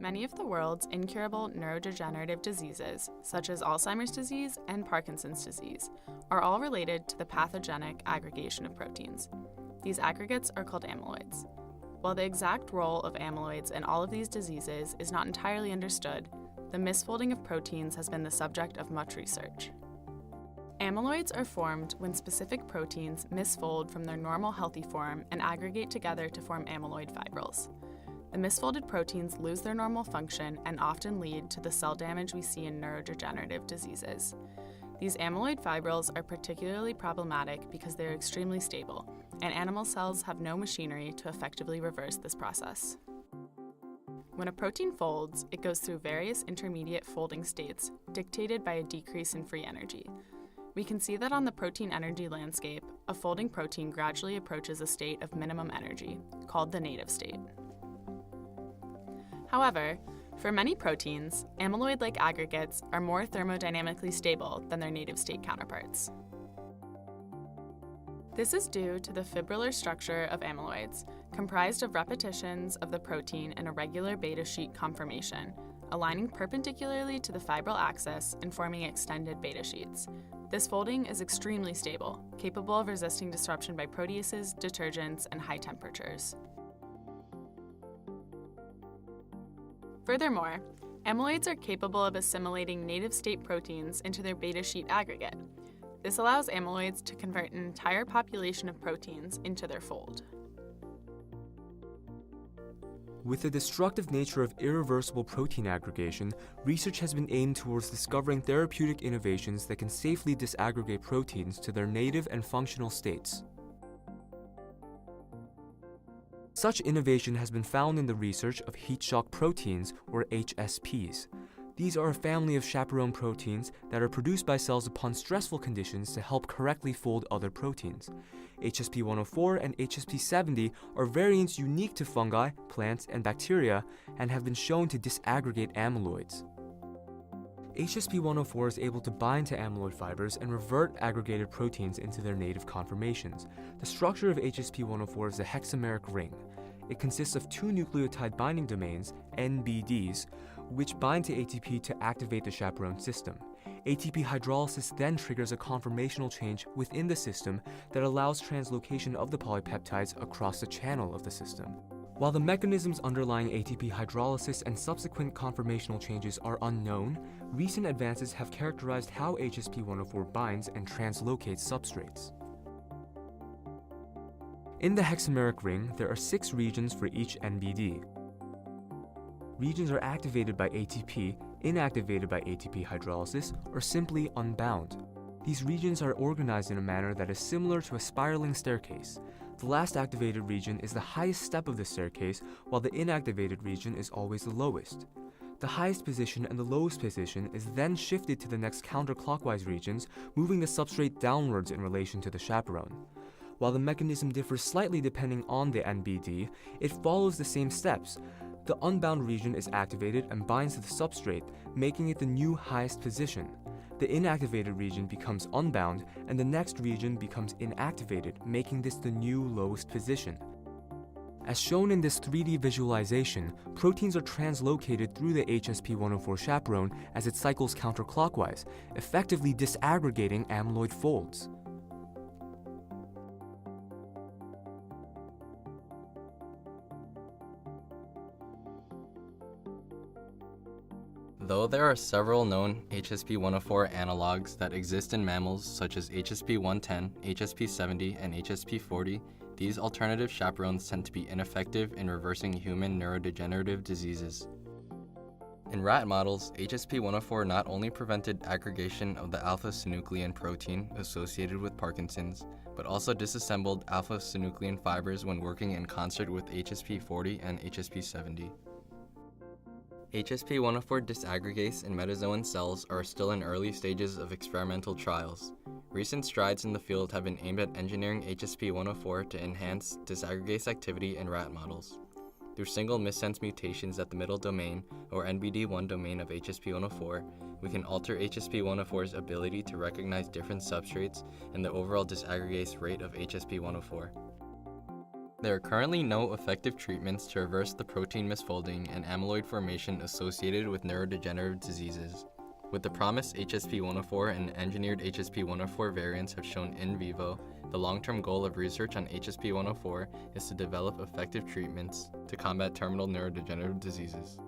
Many of the world's incurable neurodegenerative diseases, such as Alzheimer's disease and Parkinson's disease, are all related to the pathogenic aggregation of proteins. These aggregates are called amyloids. While the exact role of amyloids in all of these diseases is not entirely understood, the misfolding of proteins has been the subject of much research. Amyloids are formed when specific proteins misfold from their normal healthy form and aggregate together to form amyloid fibrils. The misfolded proteins lose their normal function and often lead to the cell damage we see in neurodegenerative diseases. These amyloid fibrils are particularly problematic because they are extremely stable, and animal cells have no machinery to effectively reverse this process. When a protein folds, it goes through various intermediate folding states, dictated by a decrease in free energy. We can see that on the protein energy landscape, a folding protein gradually approaches a state of minimum energy, called the native state. However, for many proteins, amyloid-like aggregates are more thermodynamically stable than their native state counterparts. This is due to the fibrillar structure of amyloids, comprised of repetitions of the protein in a regular beta sheet conformation, aligning perpendicularly to the fibril axis and forming extended beta sheets. This folding is extremely stable, capable of resisting disruption by proteases, detergents, and high temperatures. Furthermore, amyloids are capable of assimilating native state proteins into their beta sheet aggregate. This allows amyloids to convert an entire population of proteins into their fold. With the destructive nature of irreversible protein aggregation, research has been aimed towards discovering therapeutic innovations that can safely disaggregate proteins to their native and functional states. Such innovation has been found in the research of heat shock proteins, or HSPs. These are a family of chaperone proteins that are produced by cells upon stressful conditions to help correctly fold other proteins. Hsp104 and Hsp70 are variants unique to fungi, plants, and bacteria and have been shown to disaggregate amyloids. Hsp104 is able to bind to amyloid fibers and revert aggregated proteins into their native conformations. The structure of Hsp104 is a hexameric ring. It consists of two nucleotide binding domains, NBDs, which bind to ATP to activate the chaperone system. ATP hydrolysis then triggers a conformational change within the system that allows translocation of the polypeptides across the channel of the system. While the mechanisms underlying ATP hydrolysis and subsequent conformational changes are unknown, recent advances have characterized how Hsp104 binds and translocates substrates. In the hexameric ring, there are 6 regions for each NBD. Regions are activated by ATP, inactivated by ATP hydrolysis, or simply unbound. These regions are organized in a manner that is similar to a spiraling staircase. The last activated region is the highest step of the staircase, while the inactivated region is always the lowest. The highest position and the lowest position is then shifted to the next counterclockwise regions, moving the substrate downwards in relation to the chaperone. While the mechanism differs slightly depending on the NBD, it follows the same steps. The unbound region is activated and binds to the substrate, making it the new highest position. The inactivated region becomes unbound, and the next region becomes inactivated, making this the new lowest position. As shown in this 3D visualization, proteins are translocated through the Hsp104 chaperone as it cycles counterclockwise, effectively disaggregating amyloid folds. Though there are several known Hsp104 analogs that exist in mammals such as Hsp110, Hsp70, and Hsp40, these alternative chaperones tend to be ineffective in reversing human neurodegenerative diseases. In rat models, Hsp104 not only prevented aggregation of the alpha-synuclein protein associated with Parkinson's, but also disassembled alpha-synuclein fibers when working in concert with Hsp40 and Hsp70. Hsp104 disaggregates in metazoan cells are still in early stages of experimental trials. Recent strides in the field have been aimed at engineering Hsp104 to enhance disaggregase activity in rat models. Through single missense mutations at the middle domain, or NBD1 domain of Hsp104, we can alter Hsp104's ability to recognize different substrates and the overall disaggregase rate of Hsp104. There are currently no effective treatments to reverse the protein misfolding and amyloid formation associated with neurodegenerative diseases. With the promised Hsp104 and engineered Hsp104 variants have shown in vivo, the long-term goal of research on Hsp104 is to develop effective treatments to combat terminal neurodegenerative diseases.